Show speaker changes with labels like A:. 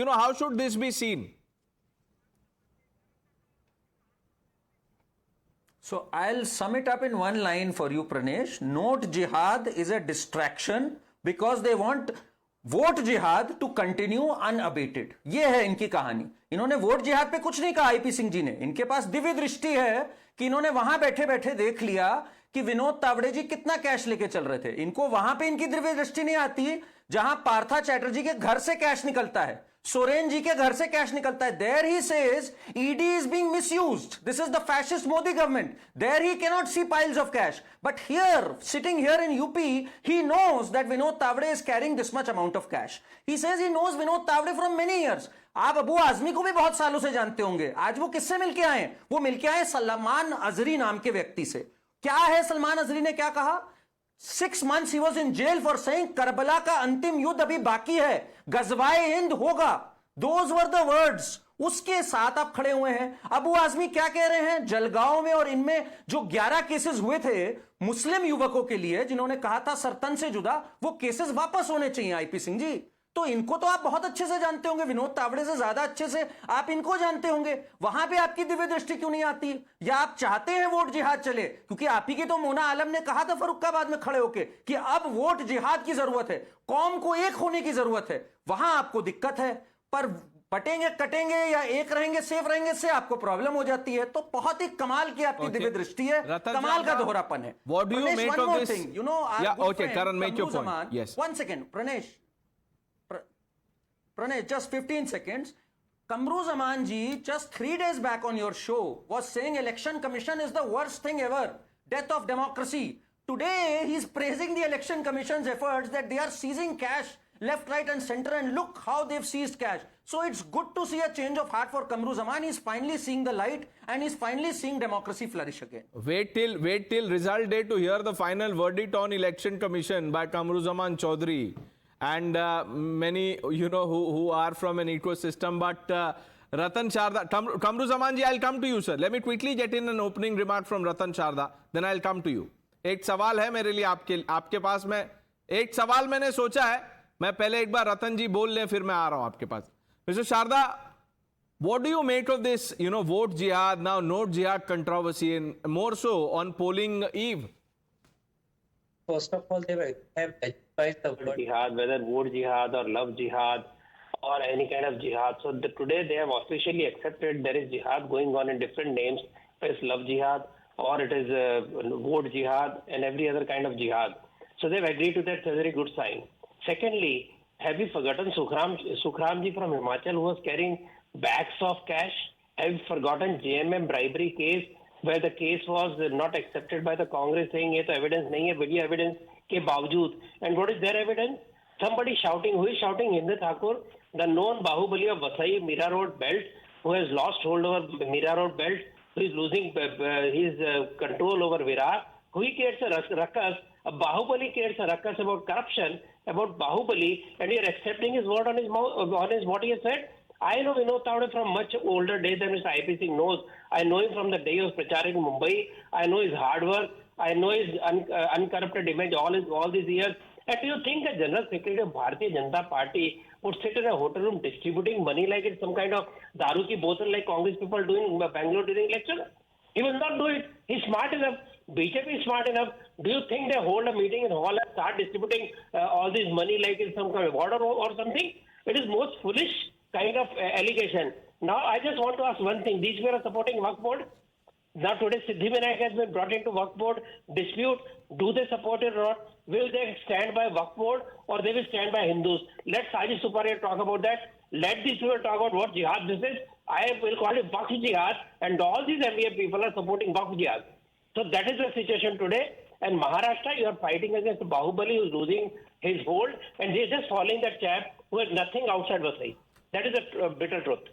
A: how should this be seen?
B: So I'll sum it up in one line for you, Pranesh. Note jihad is a distraction because they want vote जिहाद to continue unabated. ये है इनकी कहानी. इन्होंने vote जिहाद पे कुछ नहीं कहा आईपी सिंह जी ने. इनके पास दिव्य दृष्टि है कि इन्होंने वहां बैठे बैठे देख लिया कि विनोद तावड़े जी कितना कैश लेके चल रहे थे. इनको वहां पे इनकी दिव्य दृष्टि नहीं आती जहां पार्था चैटर्जी के घर से कैश निकलता है, सोरेन जी के घर से कैश निकलता है. There he says ED is being misused. This is the fascist Modi government. There he cannot see piles of cash. But here, sitting here in UP, he knows that Vinod Tavade is carrying this much amount of cash. He says he knows Vinod Tavade from many years. आप अबू आजमी को भी बहुत सालों से जानते होंगे. आज वो किससे मिलके आए? वो मिलके आए सलमान अजहरी नाम के व्यक्ति से. क्या है सलमान अजहरी ने क्या कहा? 6 months he was in jail for saying Karbala का अंतिम युद्ध अभी बाकी है, गजवाए हिंद होगा. Those were the words. उसके साथ आप खड़े हुए हैं. अबू आजमी क्या कह रहे हैं? जलगांव में और इनमें जो 11 केसेस हुए थे मुस्लिम युवकों के लिए जिन्होंने कहा था सरतन से जुदा, वो केसेस वापस होने चाहिए आईपी सिंह जी. तो इनको तो आप बहुत अच्छे से जानते होंगे. विनोद तावड़े से ज्यादा अच्छे से आप इनको जानते होंगे. वहां पे आपकी दिव्य दृष्टि क्यों नहीं आती? या आप चाहते हैं वोट जिहाद चले? क्योंकि आप ही की तो मोना आलम ने कहा था फरुखाबाद में खड़े होके कि अब वोट जिहाद की जरूरत है, कौम को एक होने की जरूरत है. वहां आपको दिक्कत है. पर पटेंगे कटेंगे या एक रहेंगे सेफ रहेंगे से आपको प्रॉब्लम हो जाती है. तो बहुत ही कमाल की आपकी दिव्य दृष्टि है, कमाल का दोहरापन है.
A: What do you make of this?
B: You know,
A: yeah, okay, Karan, make your point. Yes.
B: 1 second, Pranesh, just 15 seconds. Kamru Zaman ji, just 3 days back on your show, was saying election commission is the worst thing ever. Death of democracy. Today, he's praising the election commission's efforts that they are seizing cash left, right and center, and look how they've seized cash. So it's good to see a change of heart for Kamru Zaman. He's finally seeing the light and he's finally seeing democracy flourish again.
A: Wait till result day to hear the final verdict on election commission by Kamru Zaman Chaudhary and many who are from an ecosystem. But Ratan Sharda, Kamru Zaman ji, I'll come to you, sir. Let me quickly get in an opening remark from Ratan Sharda, then I'll come to you. एक सवाल है मेरे लिए आपके पास. मैं एक सवाल मैंने सोचा है, मैं पहले एक बार रतन जी बोल लें फिर मैं आ रहा हूं आपके पास. Mr. Sharda, what do you make of this, vote jihad, now note jihad controversy, and more so on polling eve?
C: First of all, they have identified the word
D: jihad, whether vote jihad or love jihad or any kind of jihad. So today they have officially accepted there is jihad going on in different names. It's love jihad or it is vote jihad and every other kind of jihad. So they've agreed to that. It's a very good sign. Secondly, have you forgotten Sukhram ji from Himachal who was carrying bags of cash? Have you forgotten JMM bribery case where the case was not accepted by the Congress saying ये तो evidence नहीं है, video evidence के बावजूद? And what is their evidence? Somebody shouting. Who is shouting? Hind Thakur, the known Bahubali of Vasai Mira Road belt, who has lost hold over Mira Road belt, who is losing his control over Virar. Who cares a ruckus? A Bahubali cares a ruckus about corruption, about Bahubali, and you're accepting his word on his what he has said. I know Vinod Tavade from much older days than Mr. I.P. Singh knows. I know him from the day he was Pracharak in Mumbai. I know his hard work. I know his uncorrupted image all these years. And do you think a General Secretary of Bharatiya Janata Party would sit in a hotel room distributing money like it's some kind of daru ki bottle like Congress people do in Bangalore during election? He will not do it. He's smart enough. BJP is smart enough. Do you think they hold a meeting in hall and start distributing all this money like it's some kind of order or something? It is most foolish kind of allegation. Now, I just want to ask one thing. These people are supporting Waqf Board. Now, today, Siddhi Vinayak has been brought into Waqf Board dispute. Do they support it or not? Will they stand by Waqf Board or they will stand by Hindus? Let Sajid Suparia talk about that. Let these people talk about what jihad this is. I will call it Waqf jihad, and all these MBA people are supporting Waqf jihad. So that is the situation today. And Maharashtra, you are fighting against Bahubali who is losing his hold, and they are just following that chap who has nothing outside Vasai. That is the bitter truth.